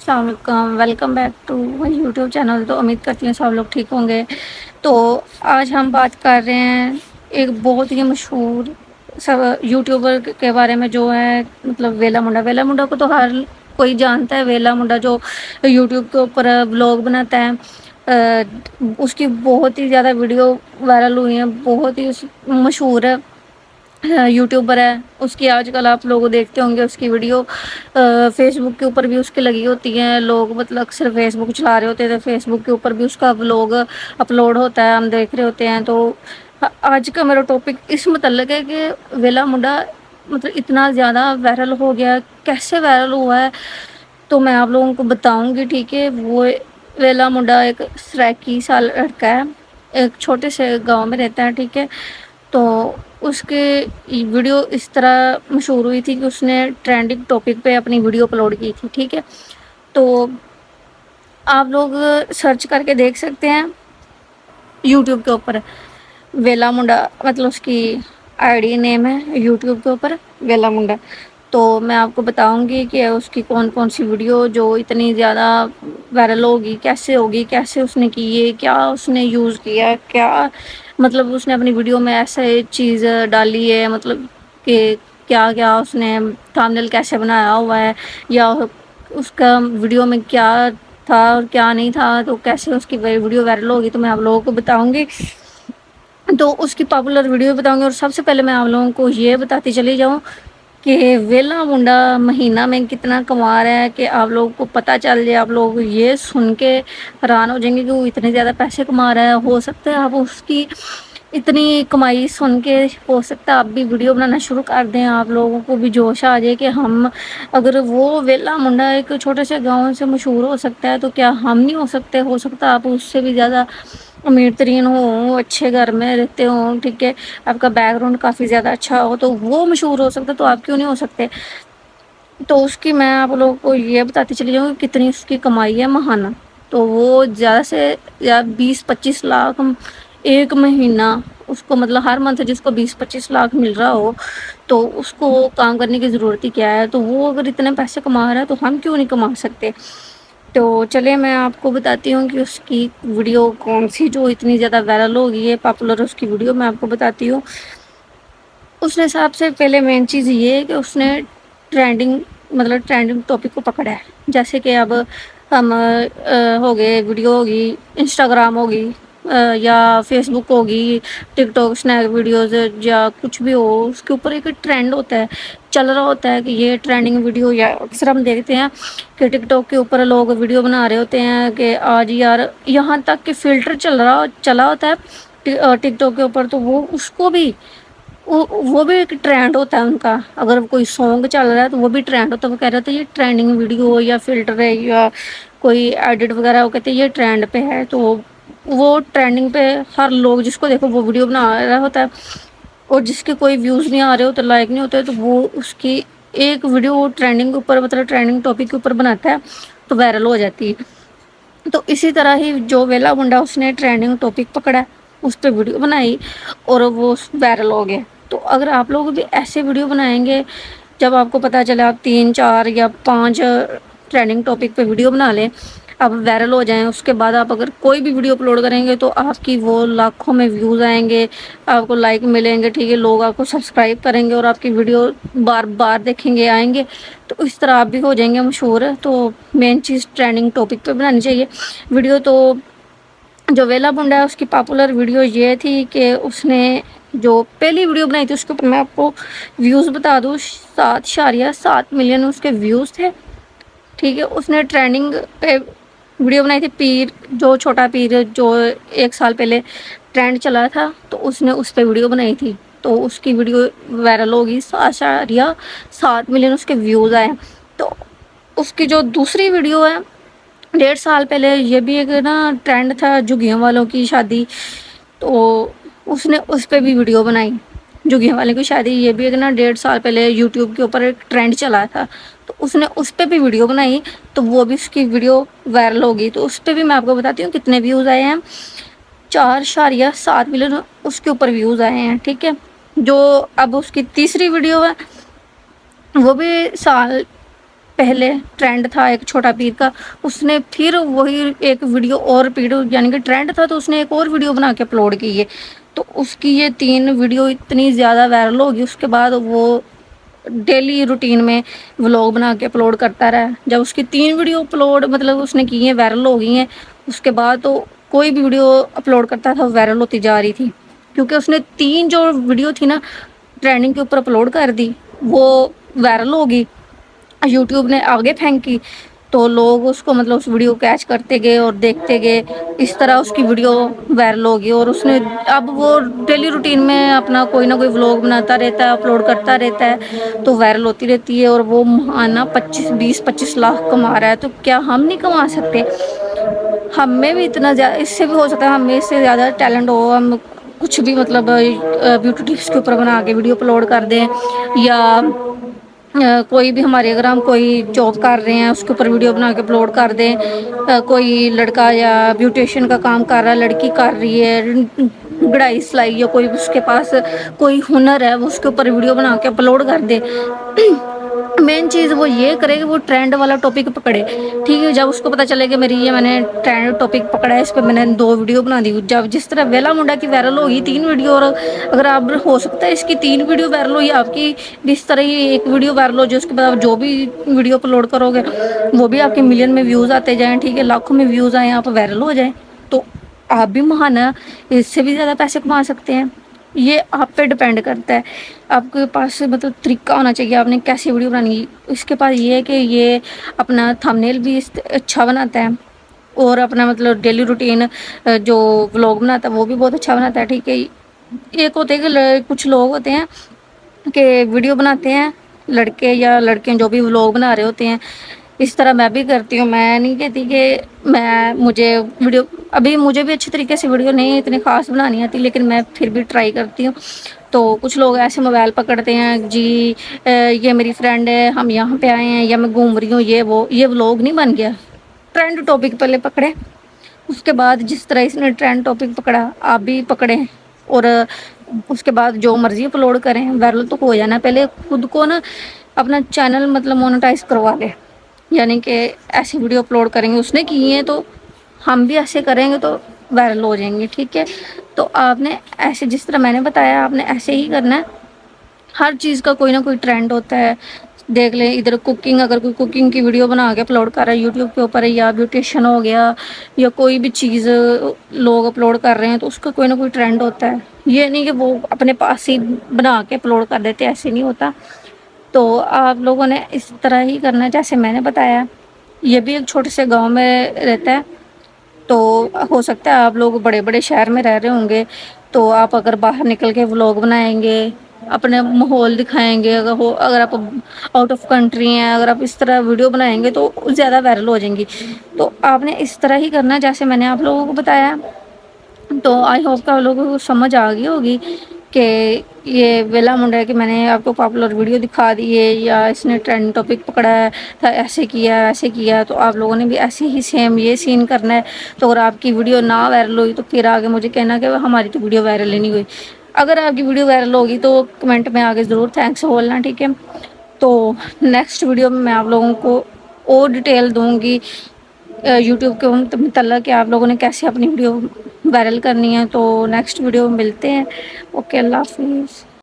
السلام علیکم، welcome back to my YouTube channel. تو امید کرتی ہوں سب لوگ ٹھیک ہوں گے۔ تو آج ہم بات کر رہے ہیں ایک بہت ہی مشہور سب یوٹیوبر کے بارے میں، جو ہے مطلب ویلا منڈا۔ ویلا منڈا کو تو ہر کوئی جانتا ہے۔ ویلا منڈا جو یوٹیوب کے اوپر بلاگ بناتا ہے، اس کی بہت ہی زیادہ ویڈیو وائرل ہوئی ہیں، بہت ہی مشہور ہے، یوٹیوبر ہے۔ اس کی آج کل آپ لوگ دیکھتے ہوں گے اس کی ویڈیو فیس بک کے اوپر بھی اس کی لگی ہوتی ہیں۔ لوگ مطلب اکثر فیس بک چلا رہے ہوتے ہیں تو فیس بک کے اوپر بھی اس کا ولاگ اپلوڈ ہوتا ہے، ہم دیکھ رہے ہوتے ہیں۔ تو آج کا میرا ٹاپک اس متعلق ہے کہ ویلا منڈا مطلب اتنا زیادہ وائرل ہو گیا، کیسے وائرل ہوا ہے تو میں آپ لوگوں کو بتاؤں گی، ٹھیک ہے۔ وہ ویلا منڈا ایک سرائکی سا لڑکا ہے، ایک چھوٹے سے گاؤں میں رہتا ہے، ٹھیک ہے۔ تو اس کے ویڈیو اس طرح مشہور ہوئی تھی کہ اس نے ٹرینڈنگ ٹاپک پہ اپنی ویڈیو اپلوڈ کی تھی، ٹھیک ہے۔ تو آپ لوگ سرچ کر کے دیکھ سکتے ہیں یوٹیوب کے اوپر، ویلا منڈا مطلب اس کی آئی ڈی نیم ہے یوٹیوب کے اوپر ویلا منڈا۔ تو میں آپ کو بتاؤں گی کہ اس کی کون کون سی ویڈیو جو اتنی زیادہ وائرل ہوگی، کیسے ہوگی، کیسے اس نے کی ہے، کیا اس نے یوز کیا، کیا مطلب اس نے اپنی ویڈیو میں ایسے چیز ڈالی ہے، مطلب کہ کیا کیا اس نے تھمبنیل کیسے بنایا ہوا ہے، یا اس کا ویڈیو میں کیا تھا اور کیا نہیں تھا، تو کیسے اس کی ویڈیو وائرل ہوگی تو میں آپ لوگوں کو بتاؤں گی۔ تو اس کی پاپولر ویڈیو بتاؤں گی، اور سب سے پہلے میں آپ لوگوں کو یہ بتاتی چلی جاؤں کہ ویلا منڈا مہینہ میں کتنا کما رہا ہے، کہ آپ لوگوں کو پتہ چل جائے، آپ لوگ یہ سن کے حیران ہو جائیں گے کہ وہ اتنے زیادہ پیسے کما رہا ہے۔ ہو سکتا ہے آپ اس کی اتنی کمائی سن کے ہو سکتا ہے آپ بھی ویڈیو بنانا شروع کر دیں، آپ لوگوں کو بھی جوش آ جائے کہ ہم اگر وہ ویلا منڈا ایک چھوٹے سے گاؤں سے مشہور ہو سکتا ہے تو کیا ہم نہیں ہو سکتے۔ ہو سکتا ہے آپ اس سے بھی زیادہ امیر ترین ہوں، اچھے گھر میں رہتے ہوں، ٹھیک ہے، آپ کا بیک گراؤنڈ کافی زیادہ اچھا ہو تو وہ مشہور ہو سکتا ہے، تو آپ کیوں نہیں ہو سکتے۔ تو اس کی میں آپ لوگوں کو یہ بتاتی چلی جاؤں کہ کتنی اس کی کمائی ہے ماہانہ۔ تو وہ زیادہ سے زیادہ 20-25 لاکھ ایک مہینہ اس کو، مطلب ہر منتھ جس کو 20-25 لاکھ مل رہا ہو تو اس کو کام کرنے کی ضرورت ہی کیا ہے۔ تو وہ اگر اتنے پیسے کما رہا ہے تو ہم کیوں نہیں کما سکتے۔ تو چلے میں آپ کو بتاتی ہوں کہ اس کی ویڈیو کون سی جو اتنی زیادہ وائرل ہو گئی ہے، پاپولر اس کی ویڈیو میں آپ کو بتاتی ہوں۔ اس نے سب سے پہلے مین چیز یہ ہے کہ اس نے ٹرینڈنگ ٹاپک کو پکڑا ہے، جیسے کہ اب ہم ہو گئے ویڈیو ہوگی، انسٹاگرام ہوگی، یا فیس بک ہوگی، ٹک ٹاک اسنیک ویڈیوز یا کچھ بھی ہو، اس کے اوپر ایک ٹرینڈ ہوتا ہے، چل رہا ہوتا ہے کہ یہ ٹرینڈنگ ویڈیو۔ یا اکثر ہم دیکھتے ہیں کہ ٹک ٹاک کے اوپر لوگ ویڈیو بنا رہے ہوتے ہیں کہ آج یار یہاں تک کہ فلٹر چلا ہوتا ہے ٹک ٹاک کے اوپر، تو وہ اس کو بھی وہ بھی ایک ٹرینڈ ہوتا ہے ان کا۔ اگر کوئی سانگ چل رہا ہے تو وہ بھی ٹرینڈ ہوتا ہے، وہ کہہ رہے تھے یہ ٹرینڈنگ ویڈیو ہو یا فلٹر ہے یا کوئی ایڈٹ وغیرہ، وہ کہتے ہیں یہ ٹرینڈ پہ ہے۔ تو وہ ٹرینڈنگ پہ ہر لوگ جس کو دیکھو وہ ویڈیو بنا رہا ہوتا ہے، اور جس کے کوئی ویوز نہیں آ رہے ہوتے، لائک نہیں ہوتے، تو وہ اس کی ایک ویڈیو ٹرینڈنگ کے اوپر، مطلب ٹرینڈنگ ٹاپک کے اوپر بناتا ہے تو وائرل ہو جاتی ہے۔ تو اسی طرح ہی جو ویلا منڈا اس نے ٹرینڈنگ ٹاپک پکڑا، اس پہ ویڈیو بنائی اور وہ وائرل ہو گیا۔ تو اگر آپ لوگ بھی ایسے ویڈیو بنائیں گے، جب آپ کو پتہ چلے آپ 3 4 یا 5 ٹرینڈنگ ٹاپک پہ ویڈیو بنا لیں، آپ وائرل ہو جائیں، اس کے بعد آپ اگر کوئی بھی ویڈیو اپلوڈ کریں گے تو آپ کی وہ لاکھوں میں ویوز آئیں گے، آپ کو لائک ملیں گے، ٹھیک ہے، لوگ آپ کو سبسکرائب کریں گے اور آپ کی ویڈیو بار بار دیکھیں گے، آئیں گے، تو اس طرح آپ بھی ہو جائیں گے مشہور۔ تو مین چیز ٹرینڈنگ ٹاپک پہ بنانی چاہیے ویڈیو۔ تو جو ویلا منڈا ہے اس کی پاپولر ویڈیو یہ تھی کہ اس نے جو پہلی ویڈیو بنائی تھی اس کے اوپر میں آپ کو ویوز بتا دوں، 7.7 ملین اس کے ویوز تھے، ٹھیک ہے۔ اس نے ٹرینڈنگ پہ ویڈیو بنائی تھی، پیر جو چھوٹا پیر جو 1 سال پہلے ٹرینڈ چلا تھا، تو اس نے اس پہ ویڈیو بنائی تھی، تو اس کی ویڈیو وائرل ہوگی، 7.7 ملین اس کے ویوز آئے۔ تو اس کی جو دوسری ویڈیو ہے 1.5 سال پہلے، یہ بھی ایک نا ٹرینڈ تھا جھگیوں والوں کی شادی، تو اس نے اس پہ بھی ویڈیو بنائی، جھگیوں والے کی شادی، یہ بھی ایک نا 1.5 سال پہلے یوٹیوب کے اوپر ایک ٹرینڈ چلا تھا، تو اس نے اس پہ بھی ویڈیو بنائی، تو وہ بھی اس کی ویڈیو وائرل ہوگی۔ تو اس پہ بھی میں آپ کو بتاتی ہوں کتنے ویوز آئے ہیں، 4.7 ملین اس کے اوپر ویوز آئے ہیں، ٹھیک ہے۔ جو اب اس کی تیسری ویڈیو ہے وہ بھی سال پہلے ٹرینڈ تھا ایک چھوٹا پیر کا، اس نے پھر وہی ایک ویڈیو اور ریپیٹ، یعنی کہ ٹرینڈ تھا تو اس نے ایک اور ویڈیو بنا کے اپلوڈ کی ہے، تو اس کی یہ 3 ویڈیو اتنی زیادہ وائرل ہوگی، اس کے بعد وہ ڈیلی روٹین میں ولاگ بنا کے اپلوڈ کرتا رہا۔ جب اس کی 3 ویڈیو اپلوڈ مطلب اس نے کی ہیں، وائرل ہو گئی ہیں، اس کے بعد تو کوئی بھی ویڈیو اپلوڈ کرتا تھا وائرل ہوتی جا رہی تھی، کیونکہ اس نے 3 جو ویڈیو تھی نا ٹرینڈنگ کے اوپر اپلوڈ کر دی، وہ وائرل ہوگی، یوٹیوب نے آگے پھینکی، تو لوگ اس کو مطلب اس ویڈیو کیچ کرتے گئے اور دیکھتے گئے، اس طرح اس کی ویڈیو وائرل ہوگی، اور اس نے اب وہ ڈیلی روٹین میں اپنا کوئی نہ کوئی ولاگ بناتا رہتا ہے، اپلوڈ کرتا رہتا ہے، تو وائرل ہوتی رہتی ہے، اور وہ ماہانہ 20-25 لاکھ کما رہا ہے، تو کیا ہم نہیں کما سکتے؟ ہمیں بھی اتنا زیادہ، اس سے بھی ہو سکتا ہے ہمیں اس سے زیادہ ٹیلنٹ ہو، ہم کچھ بھی مطلب بیوٹی ٹپس کے اوپر بنا کے ویڈیو اپلوڈ کر دیں، یا کوئی بھی ہمارے اگر ہم کوئی جاب کر رہے ہیں اس کے اوپر ویڈیو بنا کے اپلوڈ کر دیں، کوئی لڑکا یا بیوٹیشین کا کام کر رہا ہے، لڑکی کر رہی ہے کڑھائی سلائی، یا کوئی اس کے پاس کوئی ہنر ہے وہ اس کے اوپر ویڈیو بنا کے اپلوڈ کر دے، مین چیز وہ یہ کرے کہ وہ ٹرینڈ والا ٹاپک پکڑے، ٹھیک ہے، جب اس کو پتہ چلے کہ میری یہ میں نے ٹرینڈ ٹاپک پکڑا ہے، اس پہ میں نے 2 ویڈیو بنا دی، جب جس طرح ویلا منڈا کی وائرل ہوگی 3 ویڈیو، اور اگر آپ ہو سکتا ہے اس کی 3 ویڈیو وائرل ہوئی، آپ کی بھی اس طرح ہی ایک ویڈیو وائرل ہو جو اس کے بعد آپ جو بھی ویڈیو اپلوڈ کرو گے وہ بھی آپ کے ملین میں ویوز آتے جائیں، ٹھیک ہے، لاکھوں میں ویوز آئیں، آپ وائرل ہو جائیں، تو آپ بھی مہانہ اس سے بھی زیادہ پیسے کما سکتے ہیں۔ یہ آپ پہ ڈپینڈ کرتا ہے، آپ کے پاس مطلب طریقہ ہونا چاہیے آپ نے کیسی ویڈیو بنانی ہے۔ اس کے پاس یہ ہے کہ یہ اپنا تھمبنیل بھی اچھا بناتا ہے، اور اپنا مطلب ڈیلی روٹین جو ولاگ بناتا ہے وہ بھی بہت اچھا بناتا ہے، ٹھیک ہے۔ ایک ہوتے ہیں کہ کچھ لوگ ہوتے ہیں کہ ویڈیو بناتے ہیں لڑکے یا لڑکیاں جو بھی ولاگ بنا رہے ہوتے ہیں، اس طرح میں بھی کرتی ہوں، میں نہیں کہتی کہ مجھے ویڈیو ابھی مجھے بھی اچھی طریقے سے ویڈیو نہیں اتنی خاص بنانی آتی، لیکن میں پھر بھی ٹرائی کرتی ہوں۔ تو کچھ لوگ ایسے موبائل پکڑتے ہیں، جی یہ میری فرینڈ ہے، ہم یہاں پہ آئے ہیں، یا میں گھوم رہی ہوں، یہ ولاگ نہیں بن گیا، ٹرینڈ ٹاپک پہلے پکڑے، اس کے بعد جس طرح اس نے ٹرینڈ ٹاپک پکڑا آپ بھی پکڑیں، اور اس کے بعد جو مرضی اپلوڈ کریں، وائرل تو ہو جانا، پہلے خود کو نا اپنا چینل مطلب مونیٹائز کروا لے، یعنی کہ ایسی ویڈیو اپلوڈ کریں گے اس نے کی ہیں تو ہم بھی ایسے کریں گے تو وائرل ہو جائیں گے، ٹھیک ہے۔ تو آپ نے ایسے جس طرح میں نے بتایا آپ نے ایسے ہی کرنا ہے، ہر چیز کا کوئی نہ کوئی ٹرینڈ ہوتا ہے، دیکھ لیں ادھر کوکنگ، اگر کوئی کوکنگ کی ویڈیو بنا کے اپلوڈ کر رہا ہے یوٹیوب کے اوپر، یا بیوٹیشین ہو گیا، یا کوئی بھی چیز لوگ اپلوڈ کر رہے ہیں تو اس کا کوئی نہ کوئی ٹرینڈ ہوتا ہے، یہ نہیں کہ وہ اپنے پاس ہی بنا کے اپلوڈ کر دیتے، ایسے نہیں ہوتا۔ تو آپ لوگوں نے اس طرح ہی کرنا ہے جیسے میں نے بتایا۔ یہ بھی ایک چھوٹے سے گاؤں میں رہتا ہے، تو ہو سکتا ہے آپ لوگ بڑے بڑے شہر میں رہ رہے ہوں گے، تو آپ اگر باہر نکل کے ولاگ بنائیں گے، اپنے ماحول دکھائیں گے، اگر آپ آؤٹ آف کنٹری ہیں، اگر آپ اس طرح ویڈیو بنائیں گے تو زیادہ وائرل ہو جائیں گی، تو آپ نے اس طرح ہی کرنا جیسے میں نے آپ لوگوں کو بتایا۔ تو آئی ہوپ کہ آپ لوگوں کو سمجھ آ گئی ہوگی کہ یہ ویلا منڈا ہے کہ میں نے آپ کو پاپولر ویڈیو دکھا دی ہے، یا اس نے ٹرینڈ ٹاپک پکڑا ہے تھا، ایسے کیا ایسے کیا، تو آپ لوگوں نے بھی ایسے ہی سیم یہ سین کرنا ہے۔ تو اگر آپ کی ویڈیو نہ وائرل ہوئی تو پھر آگے مجھے کہنا کہ ہماری تو ویڈیو وائرل ہی نہیں ہوئی، اگر آپ کی ویڈیو وائرل ہوگی تو کمنٹ میں آگے ضرور تھینکس بولنا، ٹھیک ہے۔ تو نیکسٹ ویڈیو میں آپ لوگوں کو اور ڈیٹیل دوں گی یوٹیوب کے متعلق کہ آپ لوگوں نے کیسے اپنی ویڈیو وائرل کرنی ہے، تو نیکسٹ ویڈیو میں ملتے ہیں، اوکے، اللہ حافظ۔